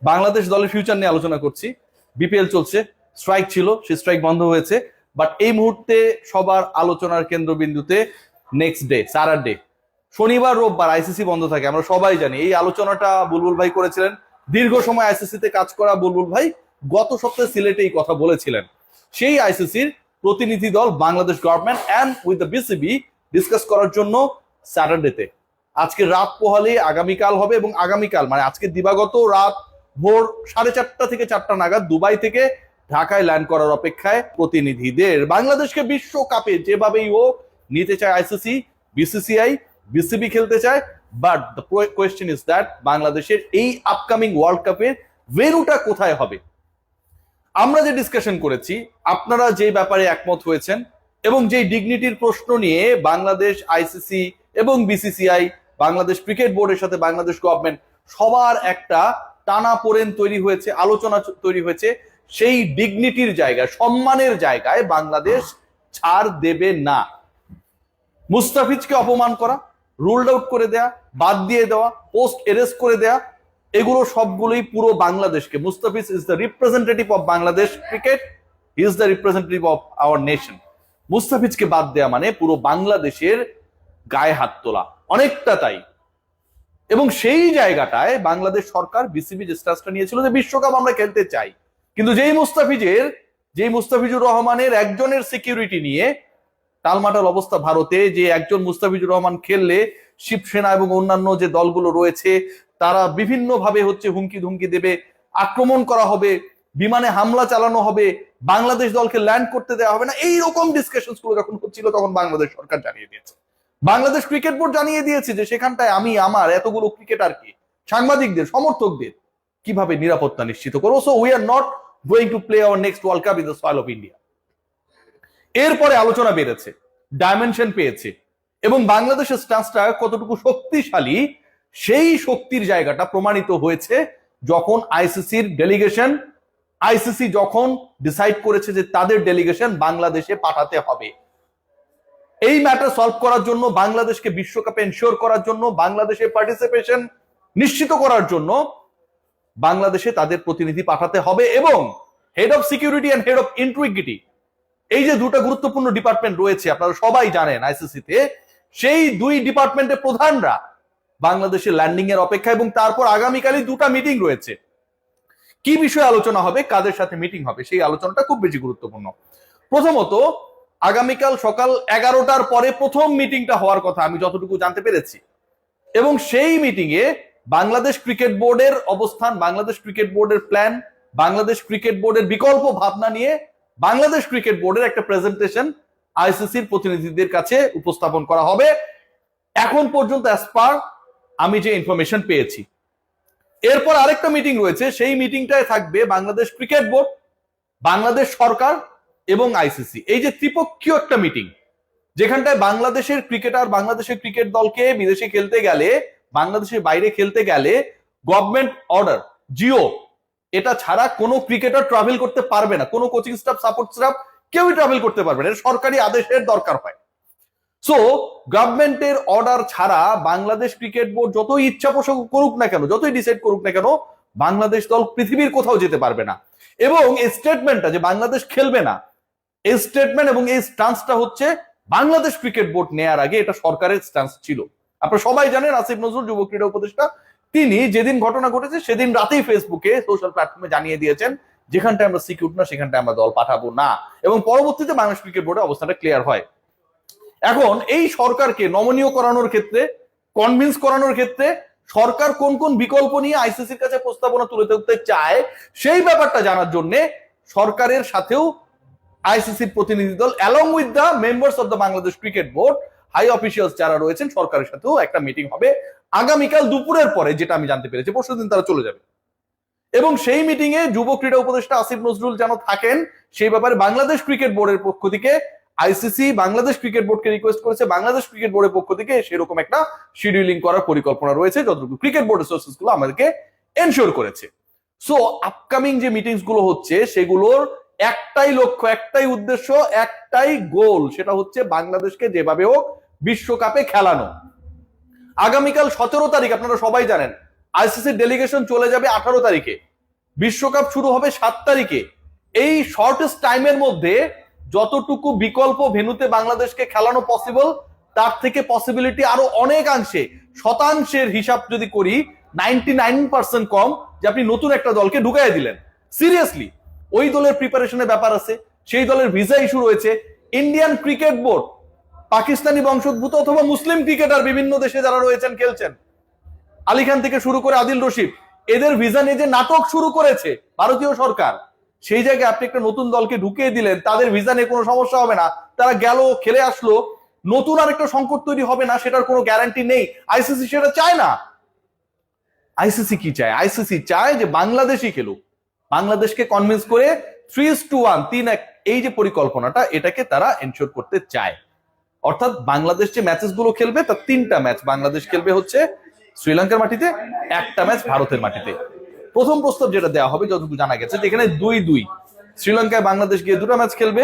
বাংলাদেশ দলের ফিউচার নিয়ে আলোচনা করছি। বিপিএল চলছে, স্ট্রাইক ছিল, সেই স্ট্রাইক বন্ধ হয়েছে, বাট এই মুহূর্তে সবার আলোচনার কেন্দ্রবিন্দুতে নেক্সট ডে স্যাটারডে, শনিবার রোববার আইসিসি বন্ধ থাকে, আমরা সবাই জানি। এই আলোচনাটা বুলবুল ভাই করেছিলেন। দীর্ঘ সময় আইসিসি তে কাজ করা বুলবুল ভাই গত সপ্তাহে সিলেটে এই কথা বলেছিলেন। সেই আইসিসির প্রতিনিধি দল Bangladesh government and with the BCB discuss করার জন্য স্যাটারডেতে, আজকে রাত পোহালে আগামীকাল হবে, এবং আগামীকাল মানে আজকে দিবাগত রাত ভোর 4:30 থেকে 4টা নাগাদ দুবাই থেকে ঢাকায় ল্যান্ড করার অপেক্ষায় প্রতিনিধিদের। বাংলাদেশকে বিশ্বকাপে যেভাবেই হোক নিতে চায় আইসিসি, বিসিসিআই, বিসিবি খেলতে চায়, but the question is that বাংলাদেশের এই আপকামিং ওয়ার্ল্ড কাপের ভেন্যুটা কোথায় হবে। আমরা যে ডিসকাশন করেছি, আপনারা যে ব্যাপারে একমত হয়েছেন এবং যে ডিগনিটির প্রশ্ন নিয়ে বাংলাদেশ আইসিসি এবং বিসিসিআই, বাংলাদেশ ক্রিকেট বোর্ডের সাথে বাংলাদেশ গভর্নমেন্ট সবার একটা টানাপোড়েন তৈরি হয়েছে, আলোচনা তৈরি হয়েছে, সেই ডিগনিটির জায়গায়, সম্মানের জায়গায় বাংলাদেশ ছাড় দেবে না। মুস্তাফিজকে অপমান করা, রুলড আউট করে দেয়া, বাদ দিয়ে দেওয়া, পোস্ট এরেস্ট করে দেয়া, এগুলো সবগুলোই পুরো বাংলাদেশকে, Mustafiz is the representative of Bangladesh cricket, he is the representative of our nation. মুস্তাফিজকে বাদ দেয়া মানে পুরো বাংলাদেশের গায়ে হাত তোলা, অনেকটা তাই। এবং সেই জায়গাটায় বাংলাদেশ সরকার, বিসিবি যে স্ট্যান্সটা নিয়েছিল যে বিশ্বকাপ আমরা খেলতে চাই, কিন্তু যেই মুস্তাফিজুর রহমানের একজনের সিকিউরিটি নিয়ে টালমাটাল অবস্থা ভারতে, যে একজন মুস্তাফিজুর রহমান খেললে শিবসেনা এবং অন্যান্য যে দলগুলো রয়েছে তারা বিভিন্ন ভাবে হুমকি ধুমকি দেবে, আক্রমণ করা হবে, বিমানে হামলা চালানো হবে, বাংলাদেশ দলকে ল্যান্ড করতে দেওয়া হবে না, এইরকম ডিসকাশন গুলো যখন হচ্ছিল তখন বাংলাদেশ সরকার জানিয়ে দিয়েছে, বাংলাদেশ ক্রিকেট বোর্ড জানিয়ে দিয়েছে যে সেখানটায় আমি আমার এতগুলো ক্রিকেটারকে, সাংবাদিকদের, সমর্থকদের কিভাবে নিরাপত্তা নিশ্চিত করবো। So we are not going to play hour next world cup in the soil of India. এরপরে আলোচনা বেড়েছে, ডাইমেনশন পেয়েছে, এবং বাংলাদেশের স্ট্যান্সটা কতটুকু শক্তিশালী সেই শক্তির জায়গাটা প্রমাণিত হয়েছে যখন আইসিসির ডেলিগেশন, আইসিসি যখন ডিসাইড করেছে যে তাদের ডেলিগেশন বাংলাদেশে পাঠাতে হবে। এই ম্যাটার সলভ করার জন্য, বাংলাদেশকে বিশ্বকাপে এনশিওর করার জন্য, বাংলাদেশের পার্টিসিপেশন নিশ্চিত করার জন্য বাংলাদেশে তাদের প্রতিনিধি পাঠাতে হবে। এবং head of security and head of integrity, এই যে দুটো গুরুত্বপূর্ণ ডিপার্টমেন্ট রয়েছে আপনারা সবাই জানেন আইসিসিতে, সেই দুই ডিপার্টমেন্টের প্রধানরা বাংলাদেশের ল্যান্ডিং এর অপেক্ষা। এবং তারপর আগামীকালই দুটো মিটিং রয়েছে। কি বিষয়ে আলোচনা হবে, কাদের সাথে মিটিং হবে, সেই আলোচনাটা খুব বেশি গুরুত্বপূর্ণ। প্রথমত, আগামীকাল সকাল 11টার পরে প্রথম মিটিংটা হওয়ার কথা আমি যতটুকু জানতে পেরেছি, এবং সেই মিটিং এ বাংলাদেশ ক্রিকেট বোর্ডের অবস্থান, বাংলাদেশ ক্রিকেট বোর্ডের প্ল্যান, বাংলাদেশ ক্রিকেট বোর্ডের বিকল্প ভাবনা নিয়ে বাংলাদেশ ক্রিকেট বোর্ডের একটা প্রেজেন্টেশন আইসিসির প্রতিনিধিদের কাছে উপস্থাপন করা হবে। এখন পর্যন্ত অ্যাজ পার আমি যে ইনফরমেশন পেয়েছি। এরপর আরেকটা মিটিং রয়েছে, সেই মিটিংটায় থাকবে বাংলাদেশ ক্রিকেট বোর্ড, বাংলাদেশ সরকার এবং আইসিসি। এই যে ত্রিপক্ষীয় একটা মিটিং, যেখানটায় বাংলাদেশের ক্রিকেটার, বাংলাদেশের ক্রিকেট দলকে বিদেশে খেলতে গেলে, বাংলাদেশের বাইরে খেলতে গেলে গভর্নমেন্ট অর্ডার, জিও, এটা ছাড়া কোনো ক্রিকেটার ট্রাভেল করতে পারবে না, কোনো কোচিং স্টাফ, সাপোর্ট স্টাফ কেউই ট্রাভেল করতে পারবে না, সরকারি আদেশের দরকার হয়। সো গভর্নমেন্টের অর্ডার ছাড়া বাংলাদেশ ক্রিকেট বোর্ড যতই ইচ্ছা পোষণ করুক না কেন, যতই ডিসাইড করুক না কেন, বাংলাদেশ দল পৃথিবীর কোথাও যেতে পারবে না। এবং এই স্টেটমেন্টটা যে বাংলাদেশ খেলবে না, এই স্টেটমেন্ট এবং এই স্ট্যান্সটা হচ্ছে বাংলাদেশ ক্রিকেট বোর্ড নেয়ার আগে এটা সরকারের স্ট্যান্স ছিল। আপনারা সবাই জানেন আসিফ নজরুল যুব ক্রীড়া উপদেষ্টা, তিনি যেদিন ঘটনা ঘটেছে সেদিন রাতেই ফেসবুকে, সোশ্যাল প্ল্যাটফর্মে জানিয়ে দিয়েছেন যেখানটায় আমরা সিকিউর না সেখানটায় আমরা দল পাঠাবো না, এবং পরবর্তীতে বাংলাদেশ ক্রিকেট বোর্ডের অবস্থাটা ক্লিয়ার হয়। এখন এই সরকারকে নমনীয় করানোর ক্ষেত্রে, কনভিন্স করানোর ক্ষেত্রে সরকার কোন কোন বিকল্প নিয়ে আইসিসির কাছে প্রস্তাবনা তুলে ধরতে চায়, সেই ব্যাপারটা জানার জন্য সরকারের সাথেও আইসিসির প্রতিনিধি দল along with the members of the Bangladesh cricket board, high officials যারা রয়েছেন সরকারের সাথেও একটা মিটিং হবে আগামীকাল দুপুরের পরে, যেটা আমি জানতে পেরেছি। পরশুদিন তারা চলে যাবে, এবং সেই মিটিং এ যুব ক্রীড়া উপদেষ্টা আসিফ নজরুল যেন থাকেন, সেই ব্যাপারে বাংলাদেশ ক্রিকেট বোর্ডের পক্ষ থেকে আইসিসি বাংলাদেশ ক্রিকেট বোর্ডকে রিকোয়েস্ট করেছে, বাংলাদেশ ক্রিকেট বোর্ডের পক্ষ থেকে সেরকম একটা শিডিউলিং করার পরিকল্পনা রয়েছে, যতটুকু ক্রিকেট বোর্ডের সোর্সেস গুলো আমাদেরকে এনশিওর করেছে। সো আপকামিং যে মিটিংস গুলো হচ্ছে সেগুলোর একটাই লক্ষ্য, একটাই উদ্দেশ্য, একটাই গোল, সেটা হচ্ছে বাংলাদেশকে যেভাবে হোক বিশ্বকাপে খেলানো। আগামীকাল 17 তারিখ আপনারা সবাই জানেন আইসিসির ডেলিগেশন চলে যাবে 18 তারিখে বিশ্বকাপ শুরু হবে 7 তারিখে। এই শর্টেস্ট টাইমের মধ্যে যতটুকু বিকল্প ভেন্যুতে বাংলাদেশকে খেলানো পসিবল, তার থেকে পসিবিলিটি আরো অনেকাংশে, শতাংশের হিসাব যদি করি 99% কম যে আপনি নতুন একটা দলকে ঢুকাই দিলেন। সিরিয়াসলি ওই দলের প্রিপারেশনের ব্যাপার আছে, সেই দলের ভিসা ইস্যু রয়েছে। ইন্ডিয়ান ক্রিকেট বোর্ড পাকিস্তানি বংশোদ্ভূত অথবা মুসলিম ক্রিকেটার বিভিন্ন দেশে যারা রয়েছেন খেলছেন, আলী খান থেকে শুরু করে আদিল রশিদ, এদের ভিসা নিয়ে যে নাটক শুরু করেছে ভারতীয় সরকার, সেই জায়গায় আপনি একটা নতুন দলকে ঢুকিয়ে দিলেন, তাদের ভিসা নিয়ে কোনো সমস্যা হবে না, তারা গেল খেলে আসলো, নতুন আর একটা সংকট তৈরি হবে না সেটার কোনো গ্যারান্টি নেই। আইসিসি সেটা চায় না। আইসিসি কি চায়? আইসিসি চায় যে বাংলাদেশই খেলুক, বাংলাদেশকে কনভিন্স করে 3:1 3-1 এই যে পরিকল্পনাটা, এটাকে তারা এনশিওর করতে চায়। অর্থাৎ বাংলাদেশ যে ম্যাচেস গুলো খেলবে তার 3টা ম্যাচ বাংলাদেশ খেলবে হচ্ছে শ্রীলঙ্কার মাটিতে, একটা ম্যাচ ভারতের মাটিতে। প্রথম প্রস্তাব যেটা দেওয়া হবে যতটুকু জানা গেছে যেখানে 2-2, শ্রীলঙ্কায় বাংলাদেশ গিয়ে 2টা ম্যাচ খেলবে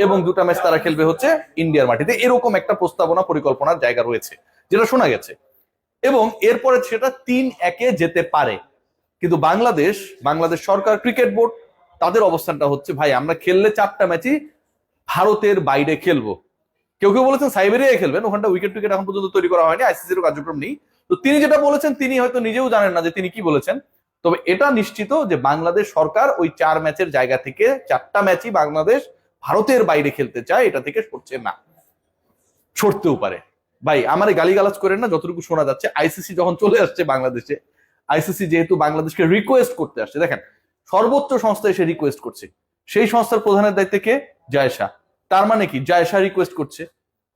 এবং 2টা ম্যাচ তারা খেলবে হচ্ছে ইন্ডিয়ার মাটিতে, এরকম একটা প্রস্তাবনা পরিকল্পনার জায়গা রয়েছে যেটা শোনা গেছে। এবং এরপরে সেটা 3-1 যেতে পারে। কিন্তু বাংলাদেশ সরকার, ক্রিকেট বোর্ড, তাদের অবস্থানটা হচ্ছে ভাই আমরা খেললে 4টা ম্যাচই ভারতের বাইরে খেলবো। কেউ কেউ বলেছেন সাইবেরিয়ায় খেলবেন, ওখানটা উইকেট টুইকেট এখন পর্যন্ত তৈরি করা হয়নি, আইসিসির কার্যক্রম নেই। তো তিনি যেটা বলেছেন তিনি হয়তো নিজেও জানেন না যে তিনি কি বলেছেন। তবে এটা নিশ্চিত যে বাংলাদেশ সরকার ওই 4 ম্যাচের জায়গা থেকে 4টা ম্যাচই বাংলাদেশ ভারতের বাইরে খেলতে চায়, এটা থেকে সরছে না, সরতেও পারে। ভাই আমার গালিগালাজ করেন না, যতটুকু শোনা যাচ্ছে আইসিসি যখন চলে আসছে বাংলাদেশে, আইসিসি যেহেতু বাংলাদেশকে রিকোয়েস্ট করতে আসছে, দেখেন সর্বোচ্চ সংস্থা এসে রিকোয়েস্ট করছে, সেই সংস্থার প্রধানের দায়িত্বে কে? জয়শাহ। তার মানে কি জয়শাহ রিকোয়েস্ট করছে?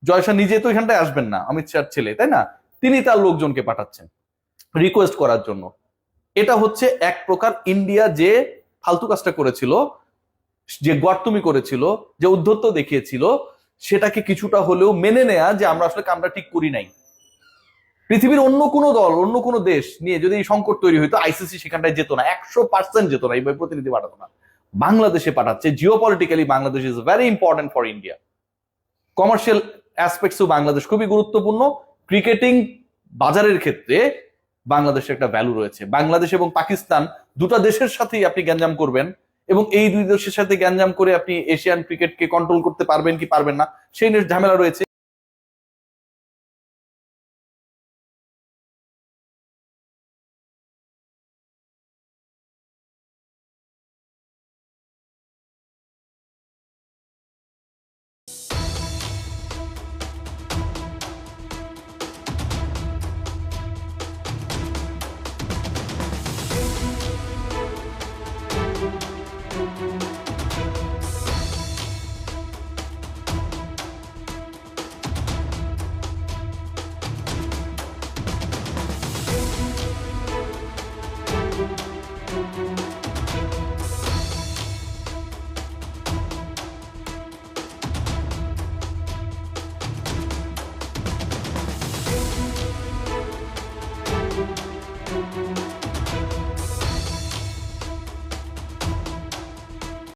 জয়শাহ নিজে তো এখানটায় আসবেন না, অমিত শাহর ছেলে, তাই না? তিনি তার লোকজনকে পাঠাচ্ছেন রিকোয়েস্ট করার জন্য। এটা হচ্ছে এক প্রকার ইন্ডিয়া যে ফালতু কাজটা করেছিল, যে গর্তুমি করেছিল, যে উদ্ধত্ত দেখিয়েছিল, সেটাকে কিছুটা হলেও মেনে নেয়া যে আমরা আসলে কামটা ঠিক করি নাই। পৃথিবীর অন্য কোনো দল, অন্য কোনো দেশ নিয়ে যদি এই সংকট তৈরি হইতো, আইসিসি সেখানটায় যেত না, 100% যেত না, এইভাবে প্রতিনিধি পাঠাতো না। বাংলাদেশে পাঠাচ্ছে। Geopolitically Bangladesh is very important for India. Commercial অ্যাসপেক্টসও বাংলাদেশ খুবই গুরুত্বপূর্ণ। ক্রিকেটিং বাজারের ক্ষেত্রে বাংলাদেশের একটা ভ্যালু রয়েছে। বাংলাদেশ এবং পাকিস্তান 2টা দেশের সাথেই আপনি গ্যাঞ্জাম করবেন, এবং এই 2 দেশের সাথে গ্যাঞ্জাম করে আপনি এশিয়ান ক্রিকেটকে কন্ট্রোল করতে পারবেন কি পারবেন না সেই নিয়ে ঝামেলা রয়েছে।